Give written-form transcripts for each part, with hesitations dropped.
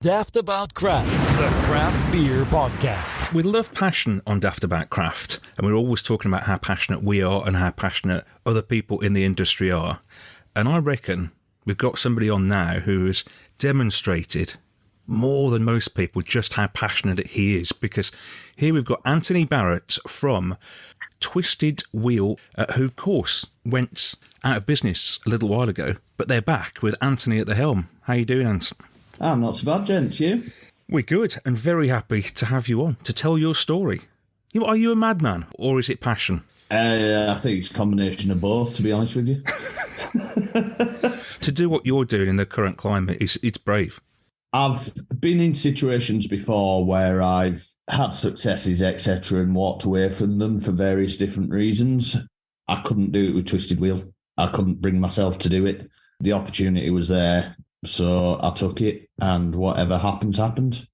Daftaboutcraft, the craft beer podcast. We love passion on Daftaboutcraft, and we're always talking about how passionate we are and how passionate other people in the industry are. And I reckon we've got somebody on now who has demonstrated more than most people just how passionate he is, because here we've got Anthony Barrett from Twisted Wheel, who of course went out of business a little while ago, but they're back with Anthony at the helm. How you doing, Ant? I'm not so bad, gents. You? We're good and very happy to have you on to tell your story. Are you a madman or is it passion? I think it's a combination of both, to be honest with you. To do what you're doing in the current climate, it's brave. I've been in situations before where I've had successes, etc., and walked away from them for various different reasons. I couldn't do it with Twisted Wheel. I couldn't bring myself to do it. The opportunity was there, so I took it, and whatever happens, happened.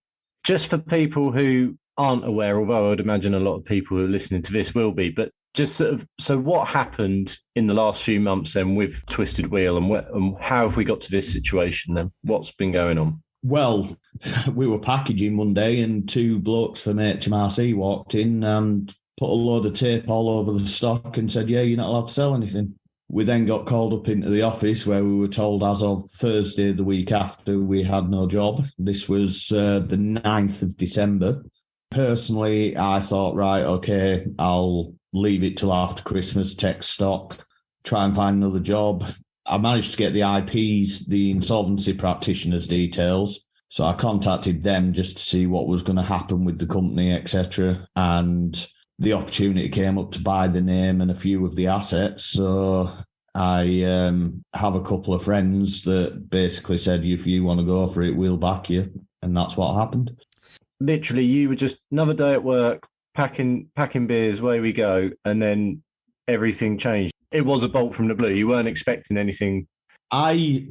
Just for people who aren't aware, although I'd imagine a lot of people who are listening to this will be, but just sort of, so what happened in the last few months then with Twisted Wheel, and how have we got to this situation then? What's been going on? Well, we were packaging one day and two blokes from HMRC walked in and put a load of tape all over the stock and said, yeah, you're not allowed to sell anything. We then got called up into the office where we were told as of Thursday the week after we had no job. This was the 9th of December. Personally, I thought, right, okay, I'll leave it till after Christmas, take stock, try and find another job. I managed to get the IPs, the insolvency practitioner's details. So I contacted them just to see what was going to happen with the company, etc. And the opportunity came up to buy the name and a few of the assets. So I have a couple of friends that basically said, if you want to go for it, we'll back you. And that's what happened. Literally, you were just another day at work, packing beers, away we go. And then everything changed. It was a bolt from the blue. You weren't expecting anything. I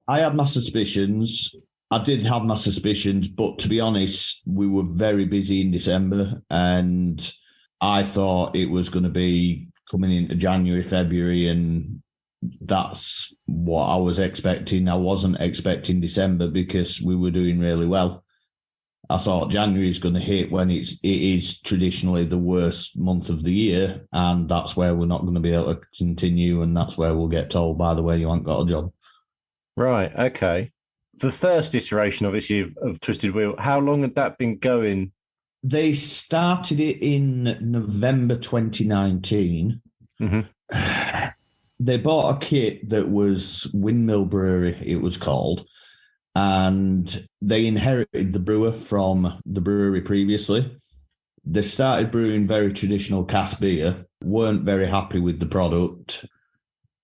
had my suspicions. I did have my suspicions, but to be honest, we were very busy in December, and I thought it was going to be coming into January, February, and that's what I was expecting. I wasn't expecting December because we were doing really well. I thought January is going to hit when it is traditionally the worst month of the year, and that's where we're not going to be able to continue, and that's where we'll get told, by the way, you haven't got a job. Right, okay. The first iteration, obviously, of Twisted Wheel, how long had that been going? They started it in November 2019. Mm-hmm. They bought a kit that was Windmill Brewery, it was called, and they inherited the brewer from the brewery previously. They started brewing very traditional cask beer, weren't very happy with the product,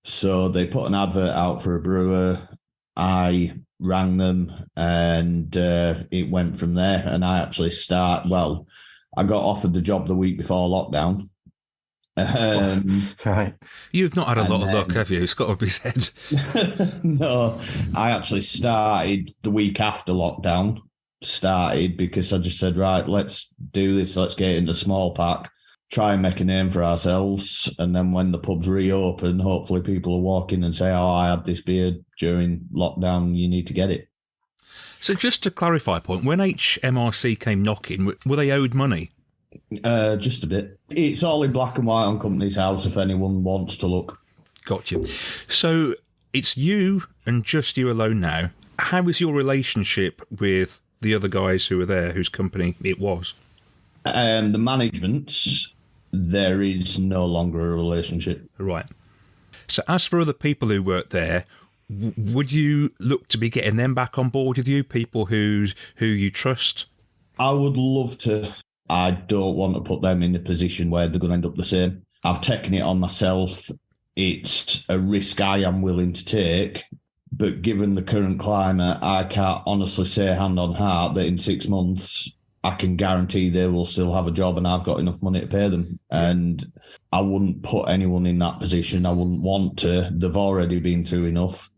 so they put an advert out for a brewer. I rang them and it went from there, and I actually I got offered the job the week before lockdown. Right. You've not had a lot of luck, have you? It's got to be said. No, I actually started the week after lockdown. Because I just said, right, let's do this. Let's get into small pack, try and make a name for ourselves. And then when the pubs reopen, hopefully people will walk in and say, oh, I had this beer during lockdown. You need to get it. So just to clarify a point, when HMRC came knocking, were they owed money? Just a bit. It's all in black and white on Company's House if anyone wants to look. Gotcha. So it's you and just you alone now. How is your relationship with the other guys who were there, whose company it was? The management, there is no longer a relationship. Right. So as for other people who work there, would you look to be getting them back on board with you, people who you trust? I would love to. I don't want to put them in a position where they're going to end up the same. I've taken it on myself. It's a risk I am willing to take. But given the current climate, I can't honestly say hand on heart that in 6 months, I can guarantee they will still have a job and I've got enough money to pay them. And I wouldn't put anyone in that position. I wouldn't want to. They've already been through enough.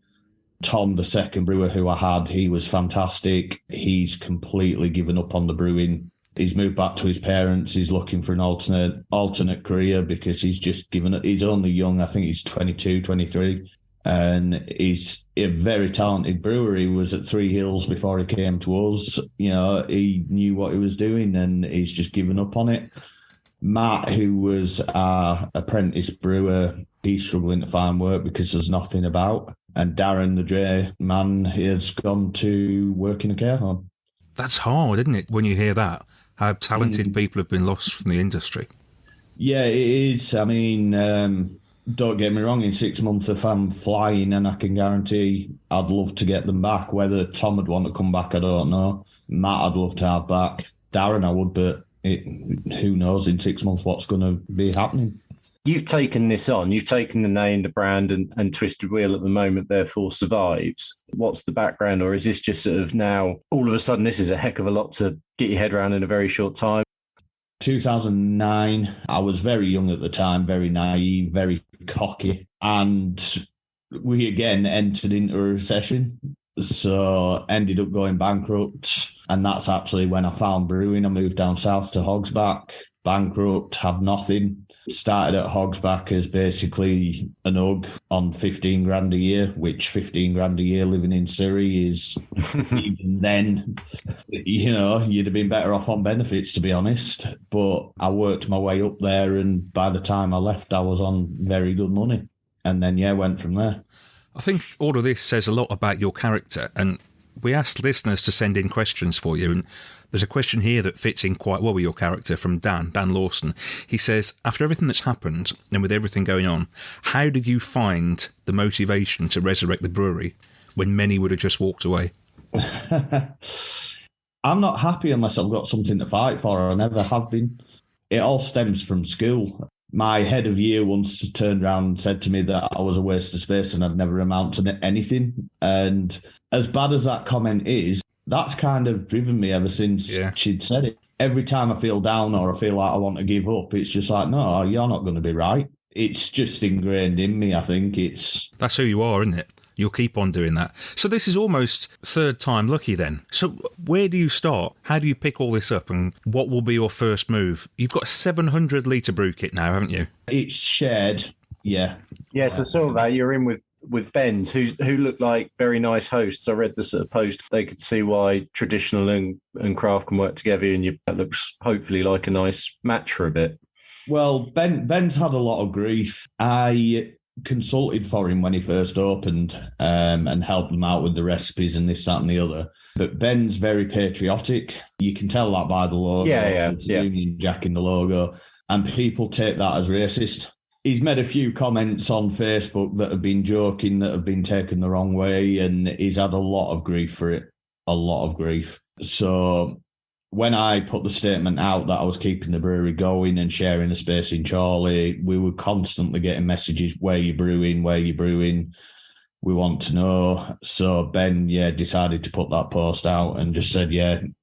Tom, the second brewer who I had, he was fantastic. He's completely given up on the brewing. He's moved back to his parents. He's looking for an alternate career because he's just given it. He's only young. I think he's 22, 23. And he's a very talented brewer. He was at Three Hills before he came to us. He knew what he was doing, and he's just given up on it. Matt, who was our apprentice brewer, he's struggling to find work because there's nothing about. And Darren, the Dre man, he has gone to work in a care home. That's hard, isn't it, when you hear that? How talented people have been lost from the industry. Yeah, it is. I mean, don't get me wrong, in 6 months, if I'm flying, and I can guarantee I'd love to get them back. Whether Tom would want to come back, I don't know. Matt, I'd love to have back. Darren, I would, but who knows in 6 months what's going to be happening. You've taken this on. You've taken the name, the brand, and Twisted Wheel at the moment, therefore survives. What's the background? Or is this just sort of now, all of a sudden, this is a heck of a lot to get your head around in a very short time? 2009, I was very young at the time, very naive, very cocky. And we again entered into a recession. So ended up going bankrupt. And that's actually when I found brewing. I moved down south to Hogsback, bankrupt, had nothing. Started at Hogsback as basically an UG on 15 grand a year, which 15 grand a year living in Surrey is, even then, you'd have been better off on benefits, to be honest. But I worked my way up there, and by the time I left, I was on very good money. And then, went from there. I think all of this says a lot about your character, and we asked listeners to send in questions for you, and there's a question here that fits in quite well with your character from Dan Lawson. He says, after everything that's happened and with everything going on, how did you find the motivation to resurrect the brewery when many would have just walked away? I'm not happy unless I've got something to fight for. I never have been. It all stems from school. My head of year once turned around and said to me that I was a waste of space and I'd never amount to anything. And as bad as that comment is, that's kind of driven me ever since she'd said it. Every time I feel down or I feel like I want to give up, it's just like, no, you're not going to be right. It's just ingrained in me, I think. That's who you are, isn't it? You'll keep on doing that. So this is almost third time lucky then. So where do you start? How do you pick all this up, and what will be your first move? You've got a 700 litre brew kit now, haven't you? It's shared, yeah. Yes, I saw that. You're in with Ben's, who looked like very nice hosts. I read the sort of post. They could see why traditional and craft can work together, and that looks hopefully like a nice match for a bit. Well, Ben's had a lot of grief. I consulted for him when he first opened and helped him out with the recipes and this, that and the other. But Ben's very patriotic. You can tell that by the logo. Yeah. Union Jack in the logo. And people take that as racist. He's made a few comments on Facebook that have been joking, that have been taken the wrong way, and he's had a lot of grief for it. A lot of grief. So when I put the statement out that I was keeping the brewery going and sharing a space in Chorley, we were constantly getting messages, where you brewing, we want to know. So Ben, decided to put that post out and just said,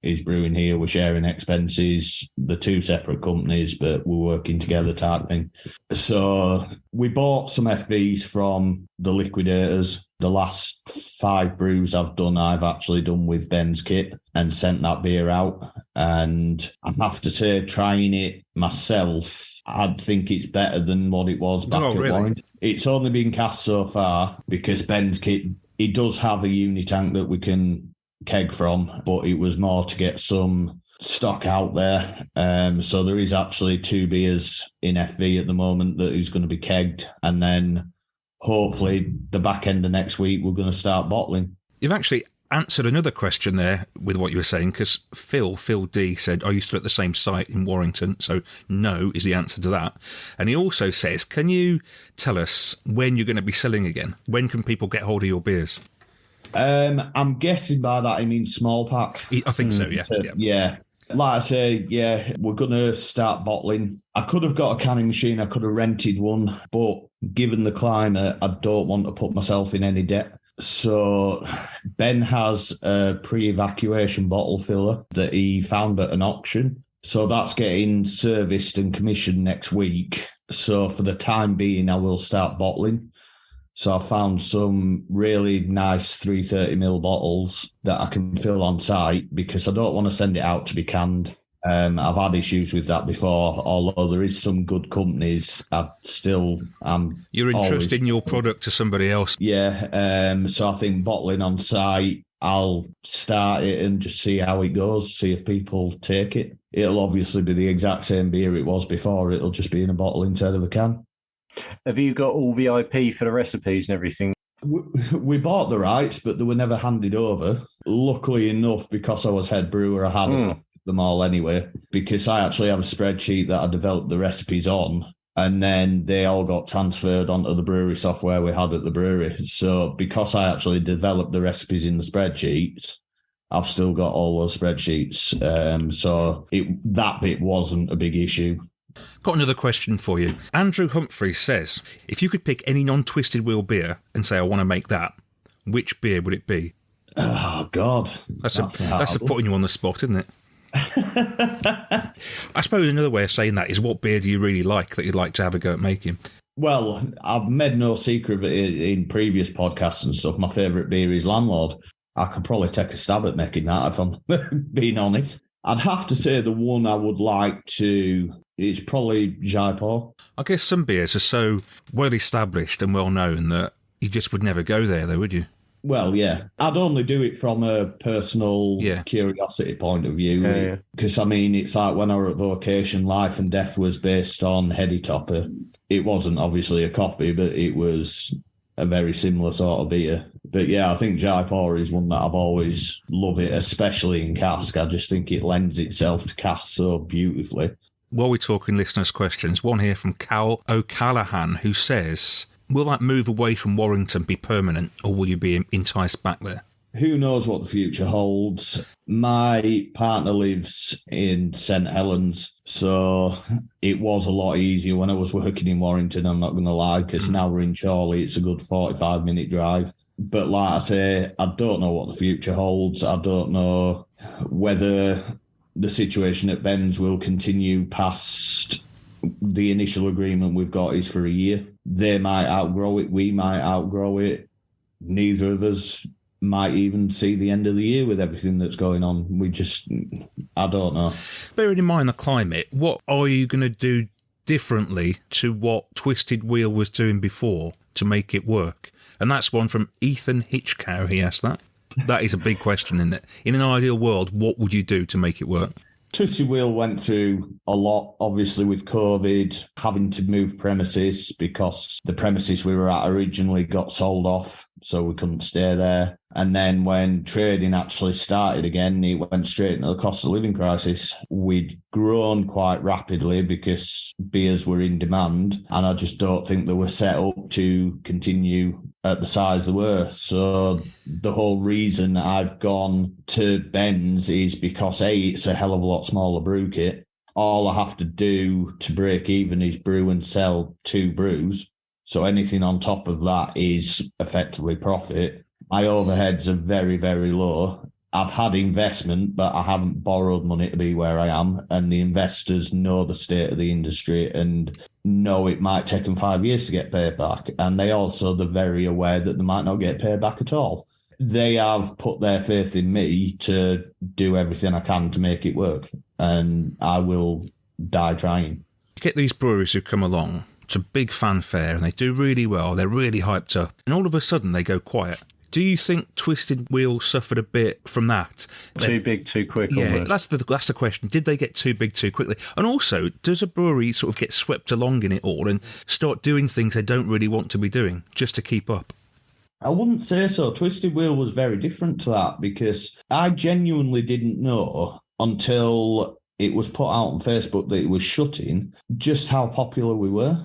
he's brewing here, we're sharing expenses, the two separate companies, but we're working together type thing. So we bought some FVs from the liquidators. The last 5 brews I've actually done with Ben's kit and sent that beer out. And I have to say, trying it myself, I'd think it's better than what it was back at Warren. It's only been cast so far because Ben's kit, he does have a uni tank that we can keg from, but it was more to get some stock out there. So there is actually 2 beers in FV at the moment that is going to be kegged, and then hopefully the back end of next week we're going to start bottling. You've actually answered another question there with what you were saying, because Phil D said, are you still at the same site in Warrington? So no is the answer to that. And he also says, can you tell us when you're going to be selling again? When can people get hold of your beers? I'm guessing by that I mean small pack. I think so, yeah. Yeah. Like I say, we're going to start bottling. I could have got a canning machine. I could have rented one. But given the climate, I don't want to put myself in any debt. So Ben has a pre-evacuation bottle filler that he found at an auction. So that's getting serviced and commissioned next week. So for the time being, I will start bottling. So I found some really nice 330ml bottles that I can fill on site, because I don't want to send it out to be canned. I've had issues with that before, although there is some good companies. You're entrusting your product to somebody else. Yeah. So I think bottling on site, I'll start it and just see how it goes, see if people take it. It'll obviously be the exact same beer it was before. It'll just be in a bottle instead of a can. Have you got all the IP for the recipes and everything? We bought the rights, but they were never handed over. Luckily enough, because I was head brewer, I had a copy of them all anyway, because I actually have a spreadsheet that I developed the recipes on, and then they all got transferred onto the brewery software we had at the brewery. So because I actually developed the recipes in the spreadsheets, I've still got all those spreadsheets. So that bit wasn't a big issue. Got another question for you. Andrew Humphrey says, if you could pick any non-Twisted Wheel beer and say, I want to make that, which beer would it be? Oh, God. That's putting you on the spot, isn't it? I suppose another way of saying that is, what beer do you really like that you'd like to have a go at making? Well, I've made no secret of it in previous podcasts and stuff. My favourite beer is Landlord. I could probably take a stab at making that if I'm being honest. I'd have to say the one I would like to is probably Jaipur. I guess some beers are so well established and well known that you just would never go there, though, would you? Well, yeah. I'd only do it from a personal curiosity point of view. Because, I mean, it's like when I were at Vocation, Life and Death was based on Heady Topper. It wasn't obviously a copy, but it was a very similar sort of beer. But yeah, I think Jaipur is one that I've always loved it, especially in cask. I just think it lends itself to cask so beautifully. While we're talking listeners' questions, one here from Cal O'Callaghan, who says, will that move away from Warrington be permanent, or will you be enticed back there? Who knows what the future holds? My partner lives in St Helens, so it was a lot easier when I was working in Warrington, I'm not going to lie, because now we're in Chorley, it's a good 45-minute drive. But like I say, I don't know what the future holds. I don't know whether the situation at Ben's will continue past the initial agreement we've got is for a year. They might outgrow it. We might outgrow it. Neither of us might even see the end of the year with everything that's going on. I don't know. Bearing in mind the climate, what are you going to do differently to what Twisted Wheel was doing before to make it work? And that's one from Ethan Hitchcow. He asked that. That is a big question, isn't it? In an ideal world, what would you do to make it work? Twisted Wheel went through a lot, obviously, with COVID, having to move premises because the premises we were at originally got sold off, so we couldn't stay there. And then when trading actually started again, it went straight into the cost of living crisis. We'd grown quite rapidly because beers were in demand, and I just don't think they were set up to continue at the size they were. So the whole reason I've gone to Ben's is because, A, it's a hell of a lot smaller brew kit. All I have to do to break even is brew and sell 2 brews. So anything on top of that is effectively profit. My overheads are very, very low. I've had investment, but I haven't borrowed money to be where I am. And the investors know the state of the industry and know it might take them 5 years to get paid back. And they're very aware that they might not get paid back at all. They have put their faith in me to do everything I can to make it work. And I will die trying. You get these breweries who come along, it's a big fanfare and they do really well, they're really hyped up, and all of a sudden they go quiet. Do you think Twisted Wheel suffered a bit from that? Too big, too quick? Yeah, almost. that's the question. Did they get too big too quickly? And also, does a brewery sort of get swept along in it all and start doing things they don't really want to be doing just to keep up? I wouldn't say so. Twisted Wheel was very different to that because I genuinely didn't know until it was put out on Facebook that it was shutting just how popular we were.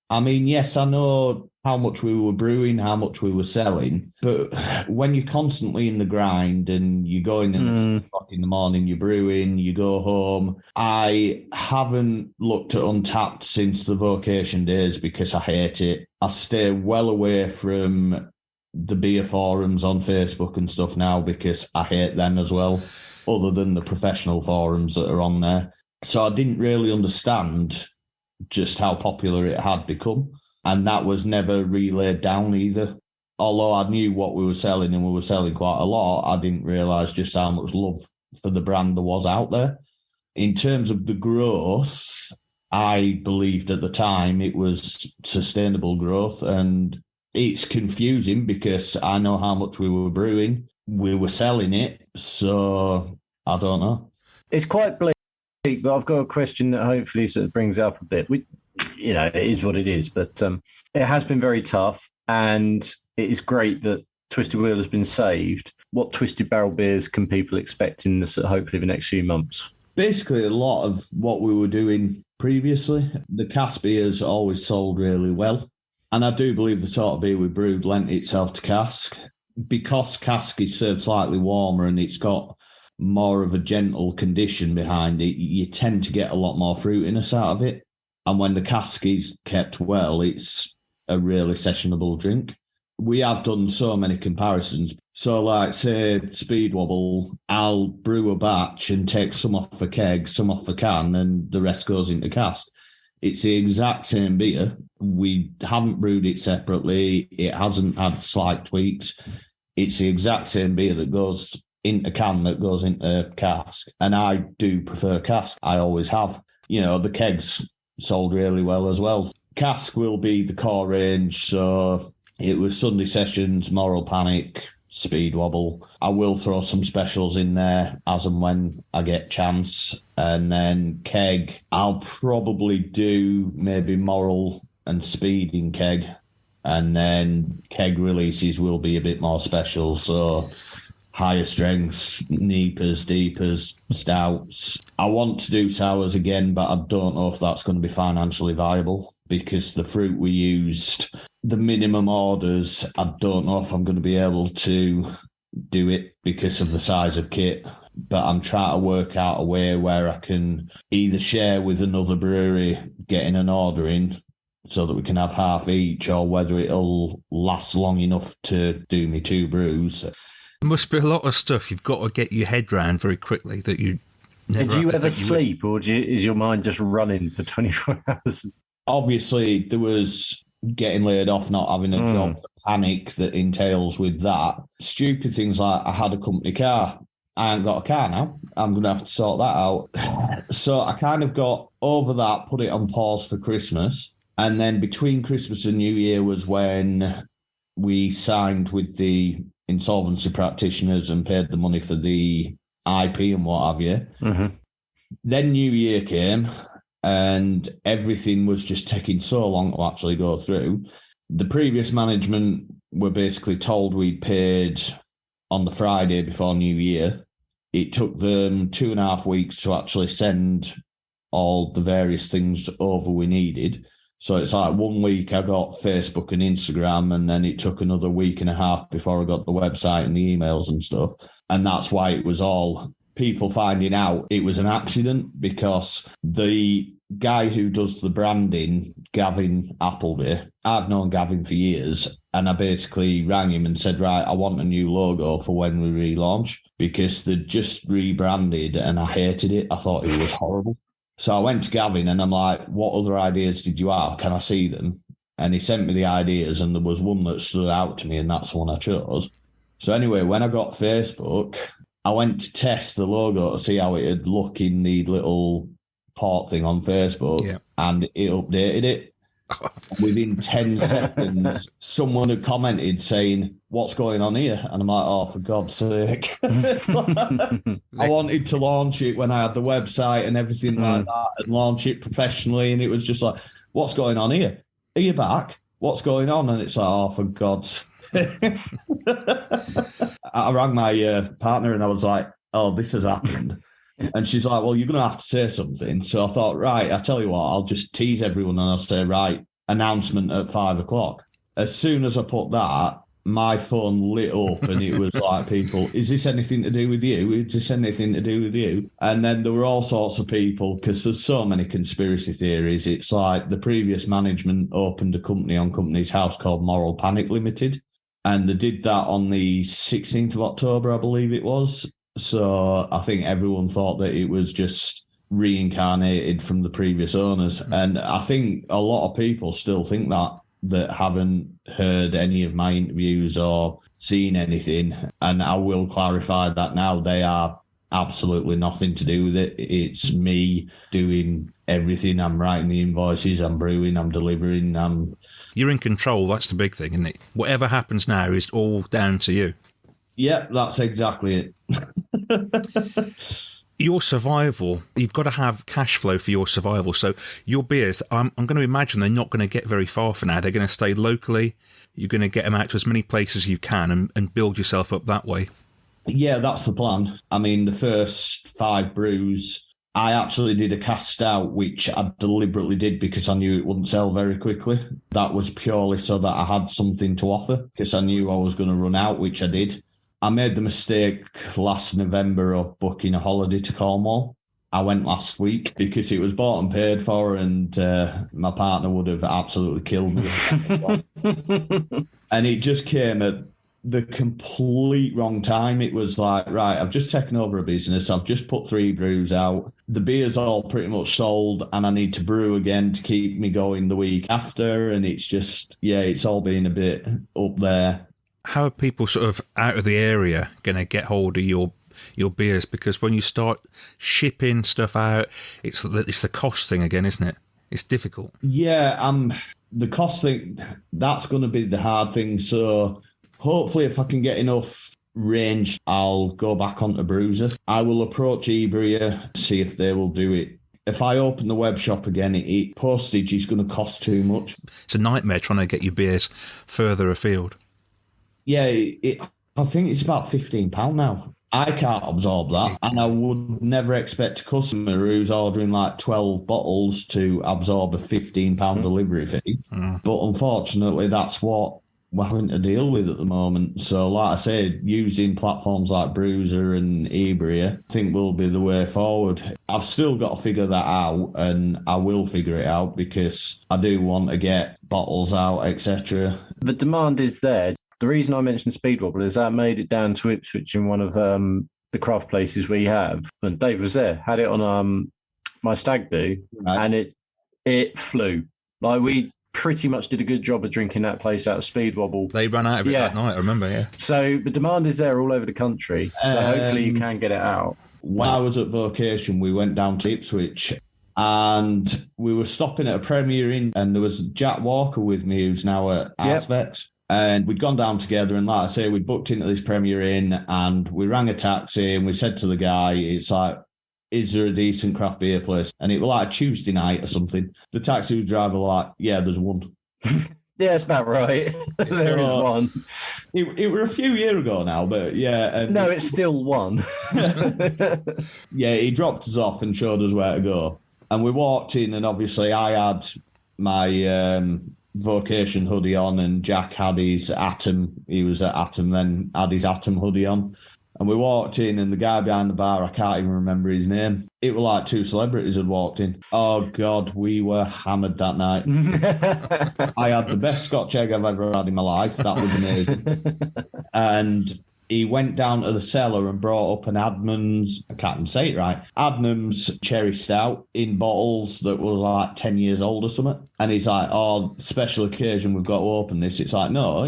I mean, yes, I know how much we were brewing, how much we were selling, but when you're constantly in the grind and you go in at 6 o'clock in the morning, you're brewing, you go home. I haven't looked at Untapped since the Vocation days because I hate it. I stay well away from the beer forums on Facebook and stuff now because I hate them as well, other than the professional forums that are on there. So I didn't really understand just how popular it had become. And that was never relayed down either. Although I knew what we were selling and we were selling quite a lot, I didn't realise just how much love for the brand there was out there. in terms of the growth, I believed at the time it was sustainable growth, and it's confusing because I know how much we were brewing. We were selling it, so I don't know. It's quite bleak, but I've got a question that hopefully sort of brings up a bit. It is what it is, but it has been very tough, and it is great that Twisted Wheel has been saved. What Twisted Barrel beers can people expect in hopefully the next few months? Basically, a lot of what we were doing previously. The cask beers always sold really well, and I do believe the sort of beer we brewed lent itself to cask. Because cask is served slightly warmer and it's got more of a gentle condition behind it, you tend to get a lot more fruitiness out of it. And when the cask is kept well, it's a really sessionable drink. We have done so many comparisons. So like, say, Speed Wobble, I'll brew a batch and take some off a keg, some off a can, and the rest goes into cask. It's the exact same beer. We haven't brewed it separately. It hasn't had slight tweaks. It's the exact same beer that goes into can that goes into cask. And I do prefer cask. I always have. The kegs sold really well as well. Cask will be the core range. So it was Sunday Sessions, Moral Panic, Speed Wobble. I will throw some specials in there as and when I get chance. And then keg, I'll probably do maybe Moral and Speed in keg. And then keg releases will be a bit more special. So higher strength, Neepers, Deepers, Stouts. I want to do sours again, but I don't know if that's going to be financially viable because the fruit we used, the minimum orders, I don't know if I'm going to be able to do it because of the size of kit. But I'm trying to work out a way where I can either share with another brewery getting an order in so that we can have half each, or whether it'll last long enough to do me 2 brews. There must be a lot of stuff you've got to get your head round very quickly that you never. Do you ever sleep, or is your mind just running for 24 hours? Obviously, there was getting laid off, not having a job, the panic that entails with that. Stupid things like I had a company car. I ain't got a car now. I'm going to have to sort that out. So I kind of got over that, put it on pause for Christmas. And then between Christmas and New Year was when we signed with the insolvency practitioners and paid the money for the IP and what have you. Mm-hmm. Then New Year came and everything was just taking so long to actually go through. The previous management were basically told we'd paid on the Friday before New Year. It took them 2.5 weeks to actually send all the various things over we needed. So it's like 1 week I got Facebook and Instagram, and then it took another 1.5 weeks before I got the website and the emails and stuff. And that's why it was all people finding out it was an accident, because the guy who does the branding, Gavin Appleby, I've known Gavin for years, and I basically rang him and said, right, I want a new logo for when we relaunch, because they'd just rebranded and I hated it. I thought it was horrible. So I went to Gavin and I'm like, what other ideas did you have? Can I see them? And he sent me the ideas, and there was one that stood out to me, and that's the one I chose. So anyway, when I got Facebook, I went to test the logo to see how it'd look in the little port thing on Facebook, and it updated it. Within 10 seconds, someone had commented saying, what's going on here? And I'm like, oh, for God's sake. I wanted to launch it when I had the website and everything like that, and launch it professionally. And it was just like, what's going on here? Are you back? What's going on? And it's like, oh, for God's sake. I rang my partner and I was like, oh, this has happened. And she's like, well, you're going to have to say something. So I thought, right, I tell you what, I'll just tease everyone and I'll say, right, announcement at 5:00. As soon as I put that, my phone lit up and it was like, people, is this anything to do with you? Is this anything to do with you? And then there were all sorts of people, because there's so many conspiracy theories. It's like the previous management opened a company on Company's House called Moral Panic Limited. And they did that on the 16th of October, I believe it was. So I think everyone thought that it was just reincarnated from the previous owners. And I think a lot of people still think that haven't heard any of my interviews or seen anything. And I will clarify that now. They are absolutely nothing to do with it. It's me doing everything. I'm writing the invoices, I'm brewing, I'm delivering. You're in control. That's the big thing, isn't it? Whatever happens now is all down to you. Yeah, that's exactly it. Your survival, you've got to have cash flow for your survival. So your beers, I'm going to imagine they're not going to get very far for now. They're going to stay locally. You're going to get them out to as many places as you can and build yourself up that way. Yeah, that's the plan. I mean, the first 5 brews, I actually did a cast out, which I deliberately did because I knew it wouldn't sell very quickly. That was purely so that I had something to offer because I knew I was going to run out, which I did. I made the mistake last November of booking a holiday to Cornwall. I went last week because it was bought and paid for, and my partner would have absolutely killed me. And it just came at the complete wrong time. It was like, right, I've just taken over a business. I've just put 3 brews out. The beer's all pretty much sold, and I need to brew again to keep me going the week after. And it's just, yeah, it's all been a bit up there. How are people sort of out of the area going to get hold of your beers? Because when you start shipping stuff out, it's the cost thing again, isn't it? It's difficult. Yeah, the cost thing, that's going to be the hard thing. So hopefully if I can get enough range, I'll go back onto Bruiser. I will approach eBrewer, see if they will do it. If I open the web shop again, postage is going to cost too much. It's a nightmare trying to get your beers further afield. Yeah, I think it's about £15 now. I can't absorb that, and I would never expect a customer who's ordering like 12 bottles to absorb a £15 delivery fee. But unfortunately, that's what we're having to deal with at the moment. So like I said, using platforms like Bruiser and eBrewer, I think will be the way forward. I've still got to figure that out, and I will figure it out because I do want to get bottles out, etc. The demand is there. The reason I mentioned Speed Wobble is I made it down to Ipswich in one of the craft places we have, and Dave was there, had it on my stag do, right. And it flew. Like, we pretty much did a good job of drinking that place out of Speed Wobble. They ran out of it that night, I remember, yeah. So the demand is there all over the country, so hopefully you can get it out. When I was at Vocation, we went down to Ipswich and we were stopping at a Premier Inn, and there was Jack Walker with me, who's now at Arsvex. And we'd gone down together, and like I say, we'd booked into this Premier Inn, and we rang a taxi, and we said to the guy, it's like, is there a decent craft beer place? And it was like a Tuesday night or something. The taxi driver was like, yeah, there's one. Yeah, it's about right. There is one. It were a few years ago now, but yeah. No, it's still one. Yeah, he dropped us off and showed us where to go. And we walked in, and obviously I had my Vocation hoodie on, and Jack had his Atom. He was at Atom then, had his Atom hoodie on. And we walked in, and the guy behind the bar, I can't even remember his name. It was like 2 celebrities had walked in. Oh, God, we were hammered that night. I had the best Scotch egg I've ever had in my life. That was amazing. And he went down to the cellar and brought up an Adnams, I can't even say it right, Adnams Cherry Stout in bottles that were like 10 years old or something. And he's like, oh, special occasion, we've got to open this. It's like, no.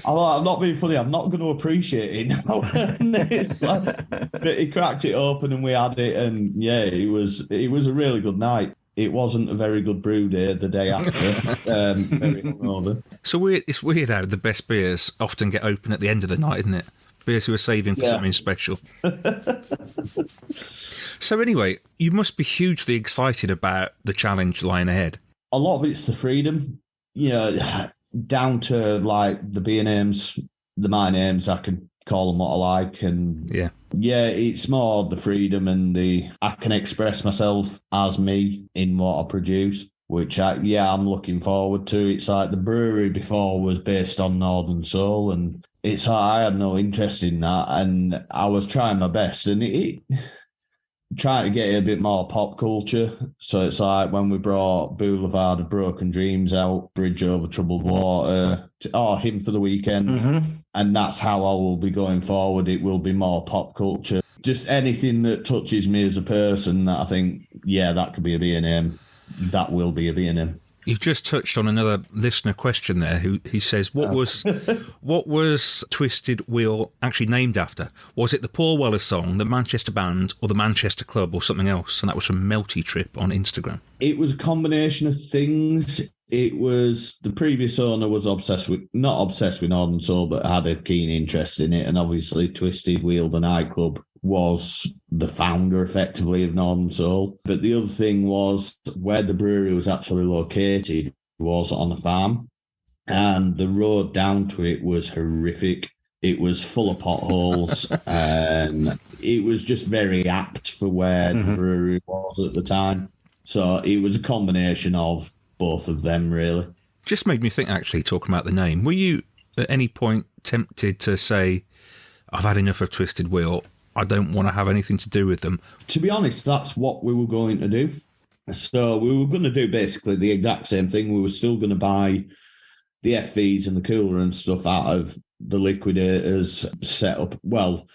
I'm not being funny. I'm not going to appreciate it now. It's like, but he cracked it open and we had it. And yeah, it was a really good night. It wasn't a very good brew day the day after. Very hungover. So it's weird how the best beers often get open at the end of the night, isn't it? Beers you were saving for something special. So anyway, you must be hugely excited about the challenge lying ahead. A lot of it's the freedom, down to like the beer names, my names, I can call them what I like. And yeah, it's more the freedom and I can express myself as me in what I produce, which I'm looking forward to. It's like the brewery before was based on Northern Soul, and it's like I had no interest in that, and I was trying my best, and trying to get it a bit more pop culture. So it's like when we brought Boulevard of Broken Dreams out, Bridge Over Troubled Water, Him for the Weekend. Mm-hmm. And that's how I will be going forward. It will be more pop culture. Just anything that touches me as a person that I think, that could be a B&M. That will be a B&M. You've just touched on another listener question there. He says, what was Twisted Wheel actually named after? Was it the Paul Weller song, the Manchester band, or the Manchester club, or something else? And that was from Melty Trip on Instagram. It was a combination of things. It was the previous owner was not obsessed with Northern Soul, but had a keen interest in it. And obviously, Twisted Wheel, the nightclub, was the founder effectively of Northern Soul. But the other thing was where the brewery was actually located was on a farm, and the road down to it was horrific. It was full of potholes, and it was just very apt for where the brewery was at the time. So it was a combination of both of them, really. Just made me think, actually, talking about the name. Were you at any point tempted to say, I've had enough of Twisted Wheel, I don't want to have anything to do with them? To be honest, that's what we were going to do. So we were going to do basically the exact same thing. We were still going to buy the FVs and the cooler and stuff out of the liquidators set up. Well,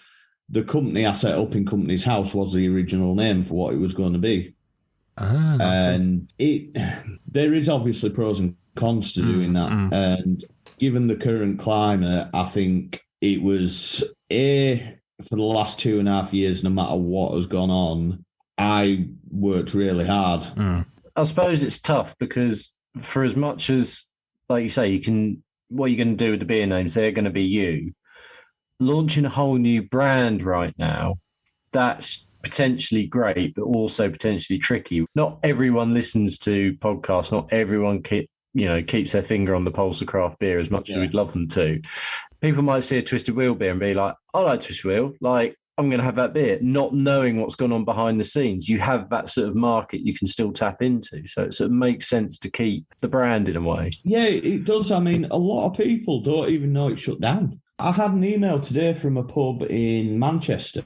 the company I set up in Company's House was the original name for what it was going to be. And there is obviously pros and cons to doing that. And given the current climate, I think it was for the last 2.5 years, no matter what has gone on, I worked really hard. I suppose it's tough because for as much as, like you say, what you're going to do with the beer names, they're going to be you. Launching a whole new brand right now, that's potentially great, but also potentially tricky. Not everyone listens to podcasts. Not everyone keeps their finger on the pulse of craft beer as much as we'd love them to. People might see a Twisted Wheel beer and be like, I like Twisted Wheel. Like, I'm going to have that beer, not knowing what's gone on behind the scenes. You have that sort of market you can still tap into. So it sort of makes sense to keep the brand in a way. Yeah, it does. I mean, a lot of people don't even know it shut down. I had an email today from a pub in Manchester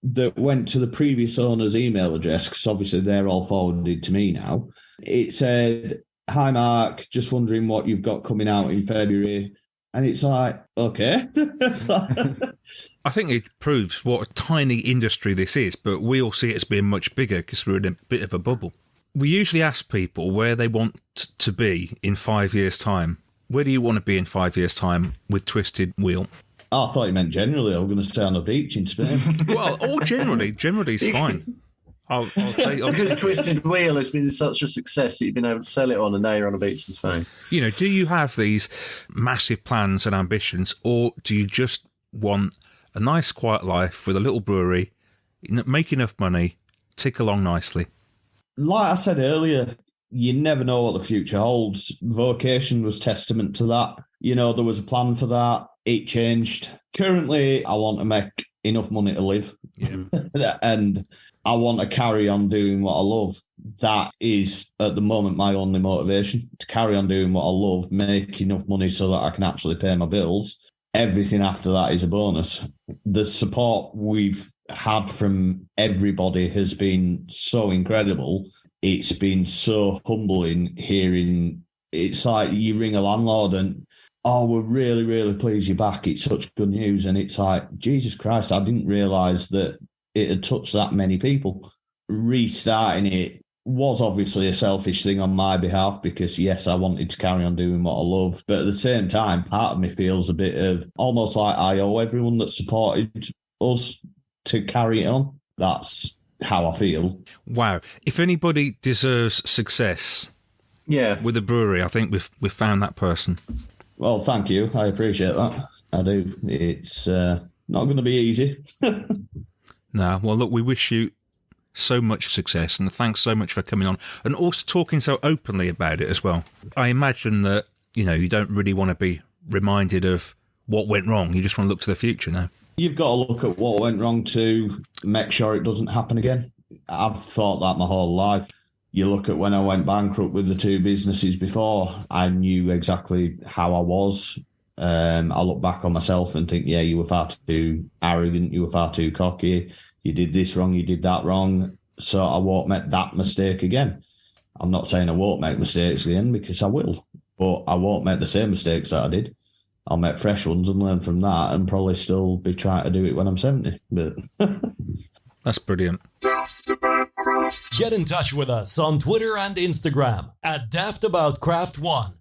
that went to the previous owner's email address, because obviously they're all forwarded to me now. It said, "Hi, Mark, just wondering what you've got coming out in February." And it's like, okay. I think it proves what a tiny industry this is, but we all see it as being much bigger because we're in a bit of a bubble. We usually ask people where they want to be in 5 years' time. Where do you want to be in 5 years' time with Twisted Wheel? Oh, I thought you meant generally. I was going to stay on the beach in Spain. Well, or generally is fine. I'll because Twisted Wheel has been such a success that you've been able to sell it on, and now you're on a beach in Spain. You know, do you have these massive plans and ambitions, or do you just want a nice, quiet life with a little brewery, make enough money, tick along nicely? Like I said earlier, you never know what the future holds. Vocation was testament to that. You know, there was a plan for that. It changed. Currently, I want to make enough money to live. Yeah. And I want to carry on doing what I love. That is, at the moment, my only motivation, to carry on doing what I love, make enough money so that I can actually pay my bills. Everything after that is a bonus. The support we've had from everybody has been so incredible. It's been so humbling hearing. It's like you ring a landlord and, "Oh, we're really, really pleased you're back. It's such good news." And it's like, Jesus Christ, I didn't realise that it had touched that many people. Restarting it was obviously a selfish thing on my behalf because, yes, I wanted to carry on doing what I love. But at the same time, part of me feels a bit of almost like I owe everyone that supported us to carry it on. That's how I feel. Wow. If anybody deserves success with a brewery, I think we've found that person. Well, thank you. I appreciate that. I do. It's not going to be easy. No, well, look, we wish you so much success and thanks so much for coming on and also talking so openly about it as well. I imagine that, you don't really want to be reminded of what went wrong. You just want to look to the future now. You've got to look at what went wrong to make sure it doesn't happen again. I've thought that my whole life. You look at when I went bankrupt with the two businesses before, I knew exactly how I was. I look back on myself and think, yeah, you were far too arrogant, you were far too cocky, you did this wrong, you did that wrong, so I won't make that mistake again. I'm not saying I won't make mistakes again, because I will, but I won't make the same mistakes that I did. I'll make fresh ones and learn from that and probably still be trying to do it when I'm 70. But that's brilliant. Get in touch with us on Twitter and Instagram at Daftaboutcraft1